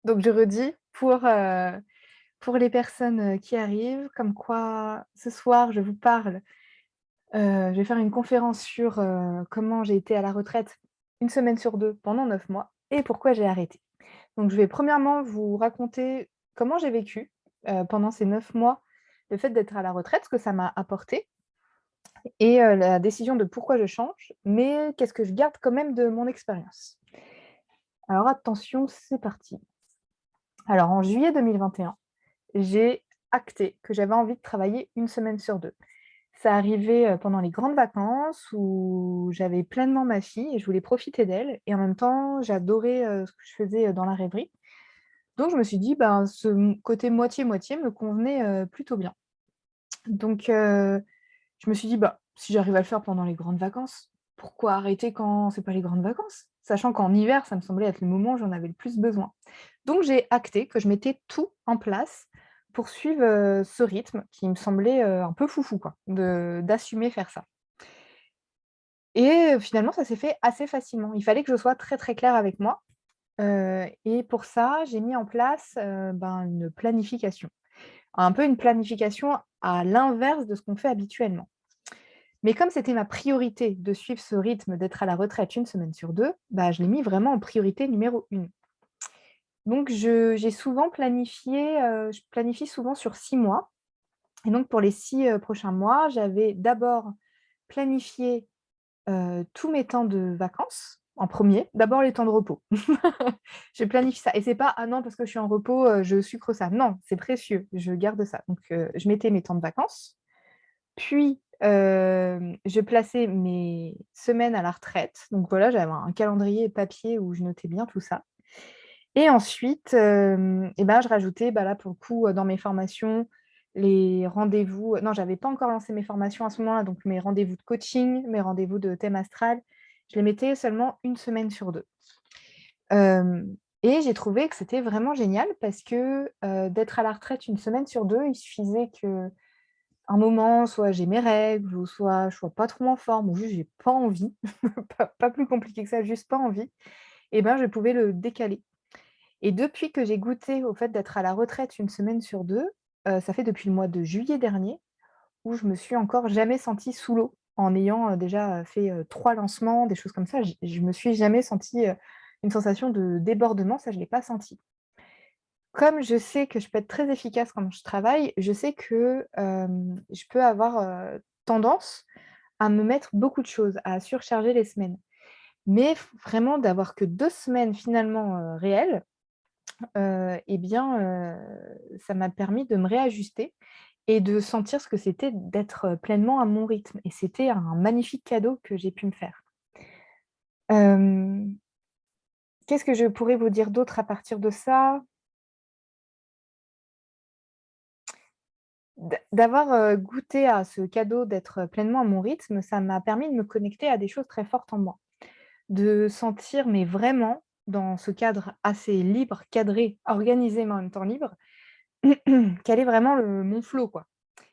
Donc je redis pour les personnes, qui arrivent, comme quoi ce soir je vous parle, je vais faire une conférence sur, comment j'ai été à la retraite une semaine sur 2 pendant 9 mois et pourquoi j'ai arrêté. Donc je vais premièrement vous raconter comment j'ai vécu, pendant ces 9 mois, le fait d'être à la retraite, ce que ça m'a apporté et la décision de pourquoi je change, mais qu'est-ce que je garde quand même de mon expérience. Alors attention, c'est parti. Alors en juillet 2021, j'ai acté que j'avais envie de travailler une semaine sur 2. Ça arrivait, pendant les grandes vacances où j'avais pleinement ma fille et je voulais profiter d'elle et en même temps j'adorais, ce que je faisais, dans la rêverie. Donc je me suis dit: «Ben, ce côté moitié-moitié me convenait, plutôt bien». Donc je me suis dit: «Bah, si j'arrive à le faire pendant les grandes vacances, pourquoi arrêter quand c'est pas les grandes vacances?» Sachant qu'en hiver, ça me semblait être le moment où j'en avais le plus besoin. Donc j'ai acté que je mettais tout en place pour suivre, ce rythme qui me semblait, un peu foufou quoi, de d'assumer faire ça. Et finalement, ça s'est fait assez facilement. Il fallait que je sois très, très claire avec moi, et pour ça, j'ai mis en place, ben, une planification. Un peu une planification à l'inverse de ce qu'on fait habituellement. Mais comme c'était ma priorité de suivre ce rythme, d'être à la retraite une semaine sur 2, bah, je l'ai mis vraiment en priorité numéro 1. Donc j'ai souvent planifié, je planifie souvent sur 6 mois et donc pour les 6 prochains mois, j'avais d'abord planifié, tous mes temps de vacances en premier. D'abord les temps de repos. Je planifie ça et c'est pas: «Ah non, parce que je suis en repos, je sucre ça». Non, c'est précieux, je garde ça. Donc je mettais mes temps de vacances. Puis, je plaçais mes semaines à la retraite. Donc voilà, j'avais un calendrier papier où je notais bien tout ça et ensuite, et ben, je rajoutais, bah, là, pour le coup, dans mes formations, les rendez-vous non, j'avais pas encore lancé mes formations à ce moment-là, donc mes rendez-vous de coaching, mes rendez-vous de thème astral, je les mettais seulement une semaine sur 2. Et j'ai trouvé que c'était vraiment génial parce que, d'être à la retraite une semaine sur 2, il suffisait que un moment, soit j'ai mes règles ou soit je sois pas trop en forme ou juste j'ai pas envie, pas plus compliqué que ça, juste pas envie et ben, je pouvais le décaler et depuis que j'ai goûté au fait d'être à la retraite une semaine sur 2, ça fait depuis le mois de juillet dernier où je me suis encore jamais sentie sous l'eau en ayant, déjà, fait, 3 lancements, des choses comme ça. Je me suis jamais sentie, une sensation de débordement, ça je l'ai pas senti. Comme je sais que je peux être très efficace quand je travaille, je sais que, je peux avoir, tendance à me mettre beaucoup de choses, à surcharger les semaines. Mais vraiment d'avoir que 2 semaines finalement, réelles, et bien, ça m'a permis de me réajuster et de sentir ce que c'était d'être, pleinement à mon rythme et c'était un magnifique cadeau que j'ai pu me faire. Hem, Qu'est-ce que je pourrais vous dire d'autre à partir de ça? D'avoir, goûté à ce cadeau d'être, pleinement à mon rythme, ça m'a permis de me connecter à des choses très fortes en moi. De sentir, mais vraiment, dans ce cadre assez libre, cadré, organisé, mais en même temps libre, quel est vraiment mon flow, quoi.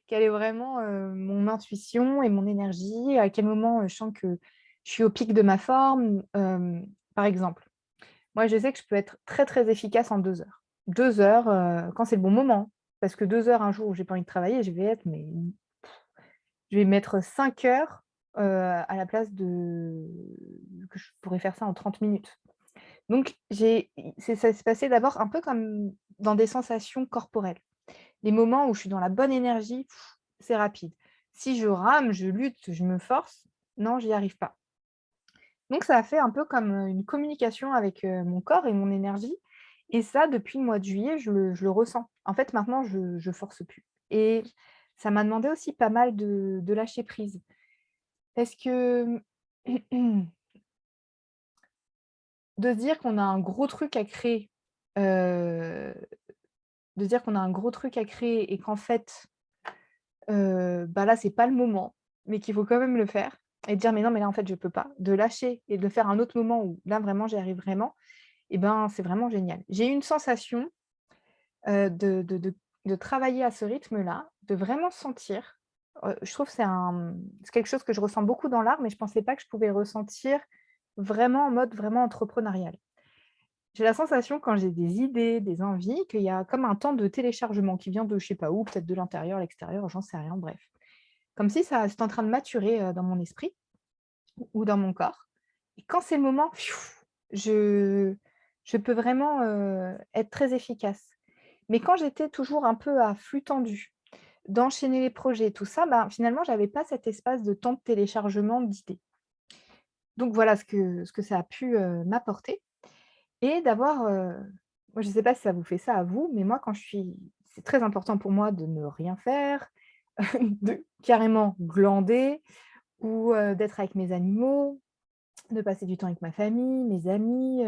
Quelle est vraiment, mon intuition et mon énergie, à quel moment, je sens que je suis au pic de ma forme. Par exemple, moi, je sais que je peux être très, très efficace en 2 heures. 2 heures, quand c'est le bon moment. Parce que 2 heures un jour où j'ai pas envie de travailler, je vais être mais je vais mettre 5 heures, à la place de que je pourrais faire ça en 30 minutes. Donc ça s'est passé d'abord un peu comme dans des sensations corporelles. Les moments où je suis dans la bonne énergie, c'est rapide. Si je rame, je lutte, je me force, non, j'y arrive pas. Donc ça a fait un peu comme, une communication avec, mon corps et mon énergie et ça depuis le mois de juillet, je le ressens. En fait, maintenant je force plus et ça m'a demandé aussi pas mal de lâcher prise. Parce que, de se dire qu'on a un gros truc à créer, heu, de se dire qu'on a un gros truc à créer et qu'en fait, bah, là, c'est pas le moment, mais qu'il faut quand même le faire et de dire: «Mais non, mais là, en fait, je peux pas». De lâcher et de le faire à un autre moment où là, vraiment, j'y arrive vraiment et ben, c'est vraiment génial. J'ai eu une sensation, de travailler à ce rythme-là, de vraiment sentir, je trouve que c'est quelque chose que je ressens beaucoup dans l'art, mais je pensais pas que je pouvais le ressentir vraiment en mode vraiment entrepreneurial. j'ai la sensation quand j'ai des idées, des envies, qu'il y a comme un temps de téléchargement qui vient de je sais pas où, peut-être de l'intérieur, l'extérieur, j'en sais rien, bref. Comme si ça c'était en train de maturer, dans mon esprit ou dans mon corps et quand c'est le moment, pfiou, je je peux vraiment, être très efficace. Mais quand j'étais toujours un peu à flux tendu, d'enchaîner les projets, tout ça, bah, finalement, j'avais pas cet espace de temps de téléchargement d'idées. Donc voilà ce que ça a pu, m'apporter et d'avoir, moi je ne sais pas si ça vous fait ça à vous, mais moi quand je suis c'est très important pour moi de ne rien faire, de carrément glander ou, d'être avec mes animaux, de passer du temps avec ma famille, mes amis,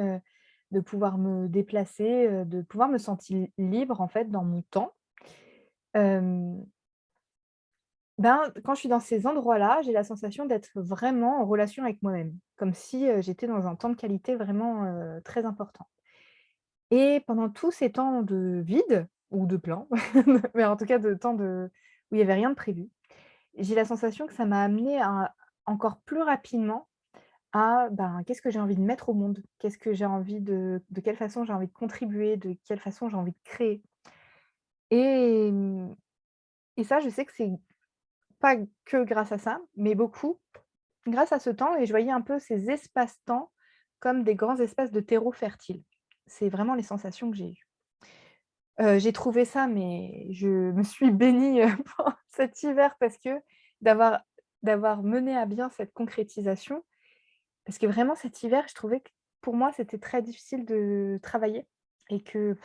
de pouvoir me déplacer, de pouvoir me sentir libre en fait dans mon temps. Hem, ben, quand je suis dans ces endroits-là, j'ai la sensation d'être vraiment en relation avec moi-même, comme si, j'étais dans un temps de qualité vraiment, très important. Et pendant tous ces temps de vide ou de plein, mais en tout cas de temps où il y avait rien de prévu, j'ai la sensation que ça m'a amenée à encore plus rapidement à, ben, qu'est-ce que j'ai envie de mettre au monde? Qu'est-ce que j'ai envie de quelle façon j'ai envie de contribuer? De quelle façon j'ai envie de créer? Et et ça, je sais que c'est pas que grâce à ça, mais beaucoup grâce à ce temps et je voyais un peu ces espaces-temps comme des grands espaces de terreau fertile. C'est vraiment les sensations que j'ai eues. J'ai trouvé ça, mais je me suis bénie, pendant cet hiver parce que d'avoir d'avoir mené à bien cette concrétisation, parce que vraiment cet hiver, je trouvais que pour moi, c'était très difficile de travailler et que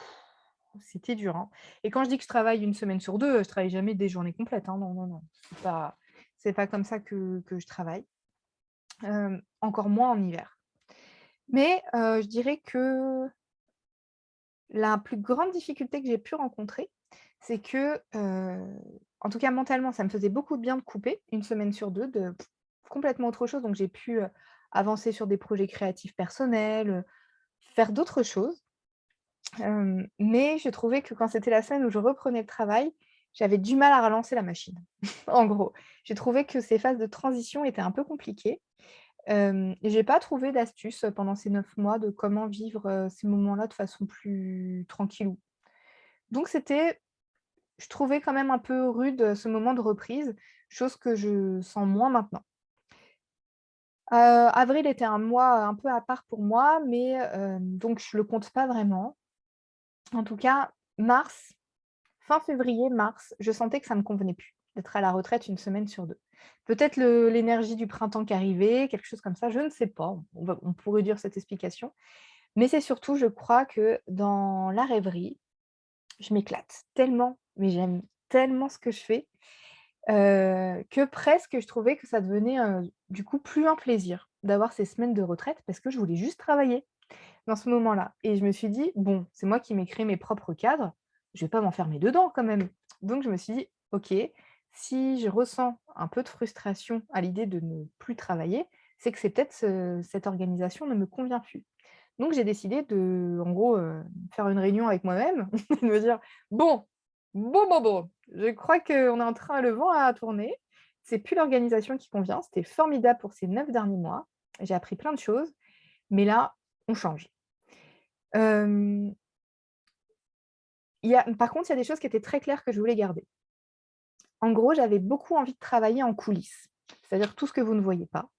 c'était dur, hein. Et quand je dis que je travaille une semaine sur 2, je travaille jamais des journées complètes, hein. Non, non, non, c'est pas comme ça que je travaille, encore moins en hiver. Mais, je dirais que la plus grande difficulté que j'ai pu rencontrer, c'est que, en tout cas mentalement, ça me faisait beaucoup de bien de couper une semaine sur 2 de complètement autre chose. Donc j'ai pu, avancer sur des projets créatifs personnels, faire d'autres choses. Mais je trouvais que quand c'était la semaine où je reprenais le travail, j'avais du mal à relancer la machine. En gros, j'ai trouvé que ces phases de transition étaient un peu compliquées. Et j'ai pas trouvé d'astuce, pendant ces 9 mois de comment vivre, ces moments-là de façon plus tranquillou. Donc c'était je trouvais quand même un peu rude, ce moment de reprise, chose que je sens moins maintenant. Avril était un mois un peu à part pour moi, mais donc je le compte pas vraiment. En tout cas, mars, fin février, mars, je sentais que ça me convenait plus d'être à la retraite une semaine sur 2. Peut-être l'énergie du printemps qui arrivait, quelque chose comme ça, je ne sais pas. On pourrait dire cette explication. Mais c'est surtout, je crois que dans la rêverie, je m'éclate tellement, mais j'aime tellement ce que je fais, que presque je trouvais que ça devenait, du coup plus un plaisir d'avoir ces semaines de retraite parce que je voulais juste travailler dans ce moment-là et je me suis dit: «Bon, c'est moi qui m'ai créé mes propres cadres, je vais pas m'enfermer dedans quand même». Donc je me suis dit: «OK, si je ressens un peu de frustration à l'idée de ne plus travailler, c'est que c'est peut-être cette organisation ne me convient plus». Donc j'ai décidé de, en gros, faire une réunion avec moi-même et de me dire: «Bon, bon, je crois qu'on est en train le vent a tourné. C'est plus l'organisation qui convient. C'était formidable pour ces 9 derniers mois. J'ai appris plein de choses, mais là, on change». Hem, par contre, il y a des choses qui étaient très claires que je voulais garder. En gros, j'avais beaucoup envie de travailler en coulisses, c'est-à-dire tout ce que vous ne voyez pas.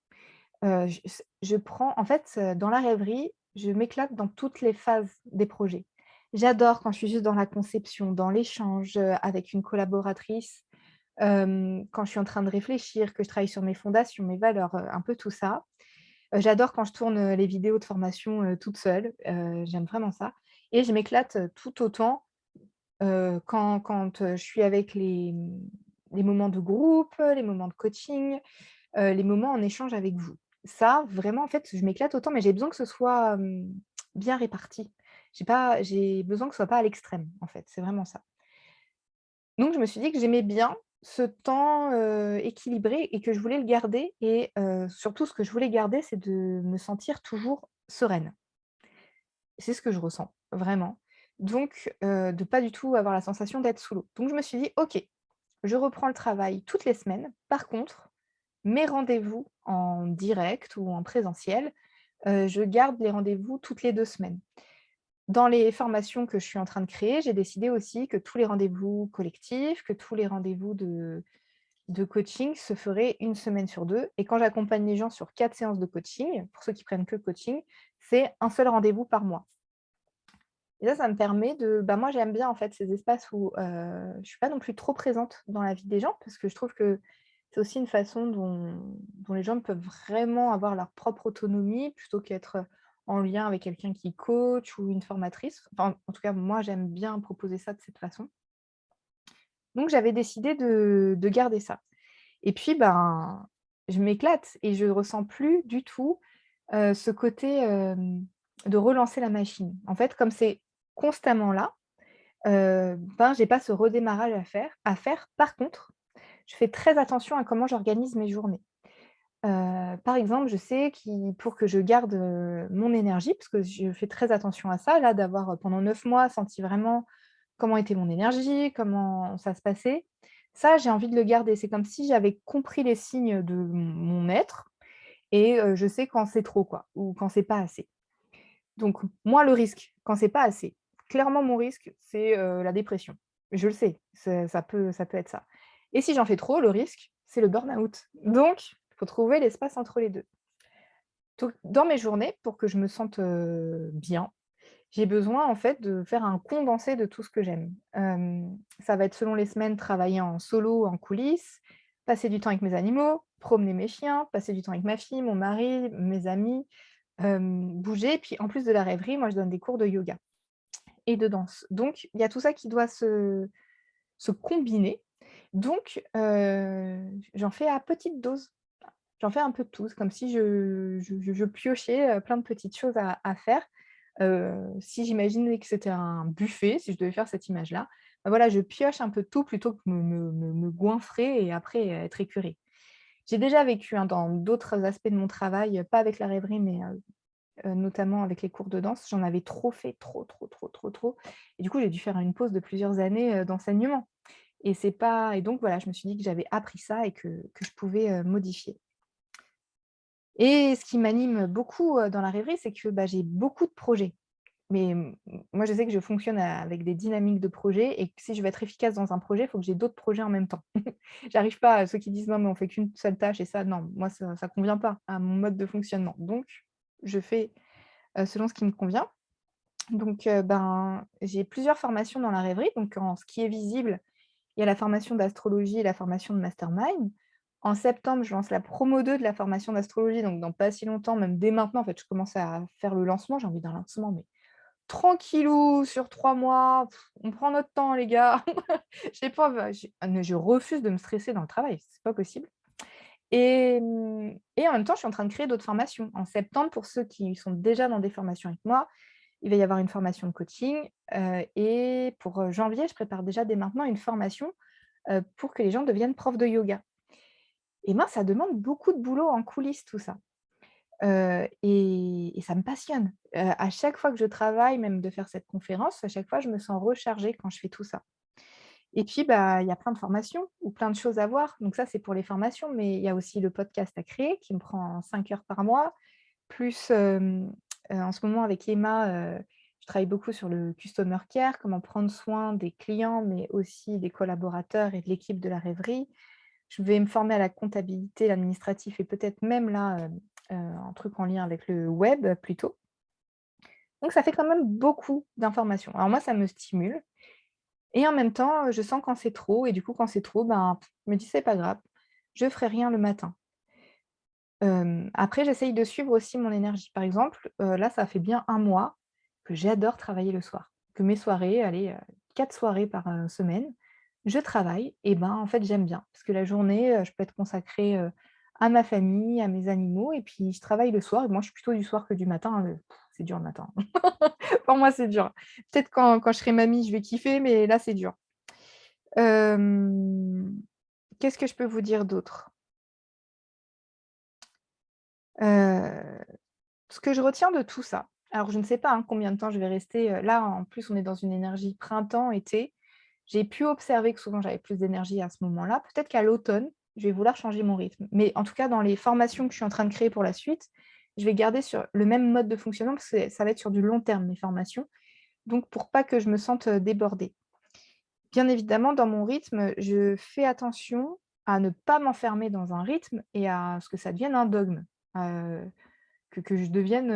Je prends en fait, dans la rêverie, je m'éclate dans toutes les phases des projets. J'adore quand je suis juste dans la conception, dans l'échange, avec une collaboratrice, quand je suis en train de réfléchir, que je travaille sur mes fondations, mes valeurs, un peu tout ça. J'adore quand je tourne, les vidéos de formation, toute seule, j'aime vraiment ça et je m'éclate, tout autant, quand je suis avec les moments de groupe, les moments de coaching, les moments en échange avec vous. Ça, vraiment, en fait, je m'éclate autant, mais j'ai besoin que ce soit, bien réparti. J'ai besoin que ce soit pas à l'extrême, en fait, c'est vraiment ça. Donc je me suis dit que j'aimais bien ce temps, équilibré et que je voulais le garder et surtout ce que je voulais garder, c'est de me sentir toujours sereine. C'est ce que je ressens, vraiment. Donc de pas du tout avoir la sensation d'être sous l'eau. Donc je me suis dit: «OK, je reprends le travail toutes les semaines. Par contre, mes rendez-vous en direct ou en présentiel, je garde les rendez-vous toutes les 2 semaines». Dans les formations que je suis en train de créer, j'ai décidé aussi que tous les rendez-vous collectifs, que tous les rendez-vous de coaching se feraient 1 semaine sur 2 et quand j'accompagne les gens sur 4 séances de coaching, pour ceux qui prennent que le coaching, c'est un seul rendez-vous par mois. Et ça me permet de moi j'aime bien en fait ces espaces où, je suis pas non plus trop présente dans la vie des gens parce que je trouve que c'est aussi une façon dont les gens peuvent vraiment avoir leur propre autonomie plutôt qu'être en lien avec quelqu'un qui coach ou une formatrice. Enfin, en tout cas, moi j'aime bien proposer ça de cette façon. Donc j'avais décidé de garder ça. Et puis, je m'éclate et je ressens plus du tout, ce côté, de relancer la machine. En fait, comme c'est constamment là, j'ai pas ce redémarrage à faire. Par contre, je fais très attention à comment j'organise mes journées. Par exemple, je sais pour que je garde, mon énergie, parce que je fais très attention à ça, là, d'avoir, pendant 9 mois senti vraiment comment était mon énergie, comment ça se passait. Ça, j'ai envie de le garder. C'est comme si j'avais compris les signes de mon être et je sais quand c'est trop quoi ou quand c'est pas assez. Donc moi, le risque, quand c'est pas assez, clairement mon risque, c'est, la dépression. Je le sais, ça peut être ça et si j'en fais trop, le risque, c'est le burn-out. Donc il faut trouver l'espace entre les 2. Donc dans mes journées, pour que je me sente, bien, j'ai besoin en fait de faire un condensé de tout ce que j'aime. Ça va être selon les semaines, travailler en solo, en coulisses, passer du temps avec mes animaux, promener mes chiens, passer du temps avec ma fille, mon mari, mes amis, bouger. Puis en plus de la rêverie, moi je donne des cours de yoga et de danse. Donc il y a tout ça qui doit se combiner. Donc j'en fais à petite dose. J'en fais un peu de tout. C'est comme si je piochais, plein de petites choses à faire. Si j'imaginais que c'était un buffet, si je devais faire cette image-là, voilà, je pioche un peu de tout plutôt que me goinfrer et après, être écœurée. J'ai déjà vécu, hein, dans d'autres aspects de mon travail, pas avec la rêverie, mais notamment avec les cours de danse, j'en avais trop fait, trop, trop, trop, trop, trop et du coup, j'ai dû faire une pause de plusieurs années, d'enseignement et c'est pas et donc voilà, je me suis dit que j'avais appris ça et que je pouvais, modifier. Et ce qui m'anime beaucoup, dans la rêverie, c'est que, j'ai beaucoup de projets. Mais, moi, je sais que je fonctionne avec des dynamiques de projets et que si je veux être efficace dans un projet, il faut que j'ai d'autres projets en même temps. J'arrive pas à ceux qui disent: «Non, mais on fait qu'une seule tâche» et ça, non, moi, ça convient pas à mon mode de fonctionnement. Donc je fais, selon ce qui me convient. Donc, j'ai plusieurs formations dans la rêverie. Donc en ce qui est visible, il y a la formation d'astrologie et la formation de mastermind. En septembre, je lance la promo 2 de la formation d'astrologie, donc dans pas si longtemps, même dès maintenant, en fait, je commence à faire le lancement. J'ai envie d'un lancement, mais tranquillou, sur 3 mois, on prend notre temps les gars. J'ai pas je refuse de me stresser dans le travail, c'est pas possible et en même temps, je suis en train de créer d'autres formations. En septembre, pour ceux qui sont déjà dans des formations avec moi, il va y avoir une formation de coaching, et pour, janvier, je prépare déjà dès maintenant une formation, pour que les gens deviennent profs de yoga et moi, ça demande beaucoup de boulot en coulisses tout ça, et ça me passionne. À chaque fois que je travaille, même de faire cette conférence, à chaque fois, je me sens rechargée quand je fais tout ça et puis, il y a plein de formations ou plein de choses à voir. Donc ça, c'est pour les formations, mais il y a aussi le podcast à créer qui me prend 5 heures par mois, plus, en ce moment avec Emma, je travaille beaucoup sur le customer care, comment prendre soin des clients, mais aussi des collaborateurs et de l'équipe de la rêverie. Je vais me former à la comptabilité, l'administratif et peut-être même là, un truc en lien avec le web plutôt. Donc ça fait quand même beaucoup d'informations. Alors moi, ça me stimule et en même temps, je sens quand c'est trop et du coup, quand c'est trop, je me dis: «C'est pas grave, je ferai rien le matin». Après j'essaye de suivre aussi mon énergie. Par exemple, là, ça fait bien 1 mois que j'adore travailler le soir. Que mes soirées, allez, 4 soirées par, semaine, je travaille et en fait, j'aime bien. Parce que la journée, je peux être consacrée, à ma famille, à mes animaux et puis je travaille le soir et moi, je suis plutôt du soir que du matin, c'est dur le matin. Pour moi, c'est dur. Peut-être quand je serai mamie, je vais kiffer, mais là, c'est dur. Hem, Qu'est-ce que je peux vous dire d'autre? Heu, Ce que je retiens de tout ça, alors je ne sais pas, hein, combien de temps je vais rester, là, en plus, on est dans une énergie printemps-été. J'ai pu observer que souvent j'avais plus d'énergie à ce moment-là. Peut-être qu'à l'automne, je vais vouloir changer mon rythme. Mais en tout cas, dans les formations que je suis en train de créer pour la suite, je vais garder sur le même mode de fonctionnement parce que ça va être sur du long terme, mes formations donc pour pas que je me sente, débordée. Bien évidemment, dans mon rythme, je fais attention à ne pas m'enfermer dans un rythme et à ce que ça devienne un dogme, heu, que je devienne,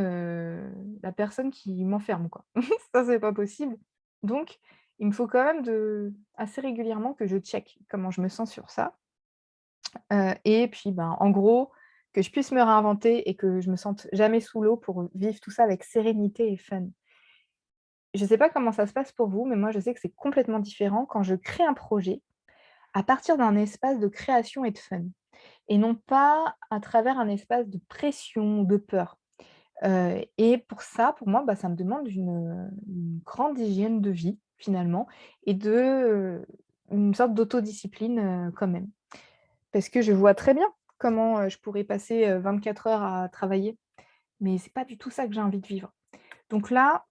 la personne qui m'enferme, quoi. Ça, c'est pas possible. Donc il me faut quand même assez régulièrement que je check comment je me sens sur ça, et puis, ben, en gros, que je puisse me réinventer et que je me sente jamais sous l'eau pour vivre tout ça avec sérénité et fun. Je ne sais pas comment ça se passe pour vous, mais moi, je sais que c'est complètement différent quand je crée un projet à partir d'un espace de création et de fun et non pas à travers un espace de pression, de peur. Et pour ça, pour moi, bah, ça me demande une grande hygiène de vie finalement et une sorte d'autodiscipline, quand même. Parce que je vois très bien comment, je pourrais passer, 24 heures à travailler, mais c'est pas du tout ça que j'ai envie de vivre. Donc là,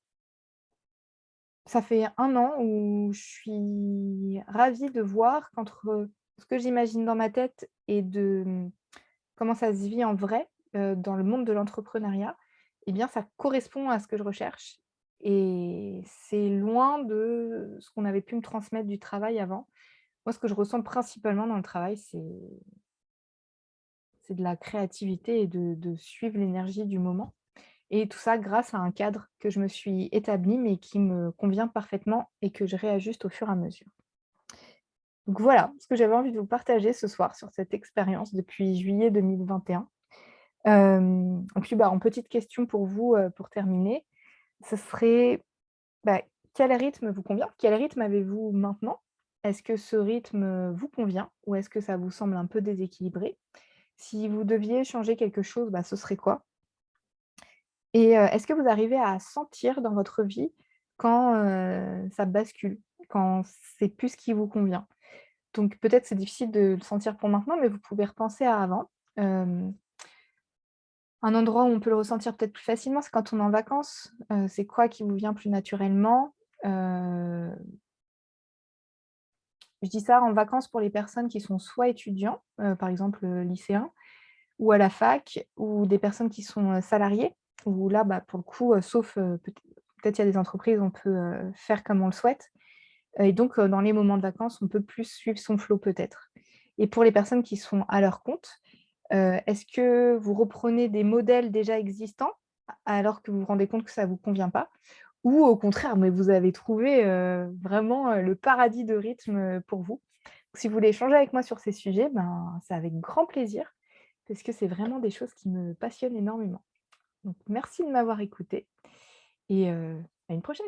ça fait 1 an où je suis ravie de voir qu'entre ce que j'imagine dans ma tête et comment ça se vit en vrai, dans le monde de l'entrepreneuriat, eh bien, ça correspond à ce que je recherche et c'est loin de ce qu'on avait pu me transmettre du travail avant. Moi, ce que je ressens principalement dans le travail, c'est de la créativité et de suivre l'énergie du moment et tout ça grâce à un cadre que je me suis établi, mais qui me convient parfaitement et que je réajuste au fur et à mesure. Donc voilà ce que j'avais envie de vous partager ce soir sur cette expérience depuis juillet 2021. Et puis, bah, en petite question pour vous, pour terminer, ce serait, bah, quel rythme vous convient? Quel rythme avez-vous maintenant? Est-ce que ce rythme, vous convient ou est-ce que ça vous semble un peu déséquilibré? Si vous deviez changer quelque chose, bah, ce serait quoi? Et est-ce que vous arrivez à sentir dans votre vie quand, ça bascule, quand c'est plus ce qui vous convient? Donc peut-être c'est difficile de le sentir pour maintenant, mais vous pouvez repenser à avant. Hem, un endroit où on peut le ressentir peut-être plus facilement, c'est quand on est en vacances. C'est quoi qui vous vient plus naturellement? Heu, je dis ça en vacances pour les personnes qui sont soit étudiants, par exemple, lycéens ou à la fac ou des personnes qui sont, salariées, où là, bah, pour le coup, sauf, peut-être il y a des entreprises, on peut, faire comme on le souhaite et donc dans les moments de vacances, on peut plus suivre son flow peut-être et pour les personnes qui sont à leur compte, est-ce que vous reprenez des modèles déjà existants, alors que vous vous rendez compte que ça ne vous convient pas? Ou au contraire, mais vous avez trouvé, vraiment, le paradis de rythme, pour vous? Si vous voulez échanger avec moi sur ces sujets, ben, c'est avec grand plaisir, parce que c'est vraiment des choses qui me passionnent énormément. Donc merci de m'avoir écoutée et à une prochaine.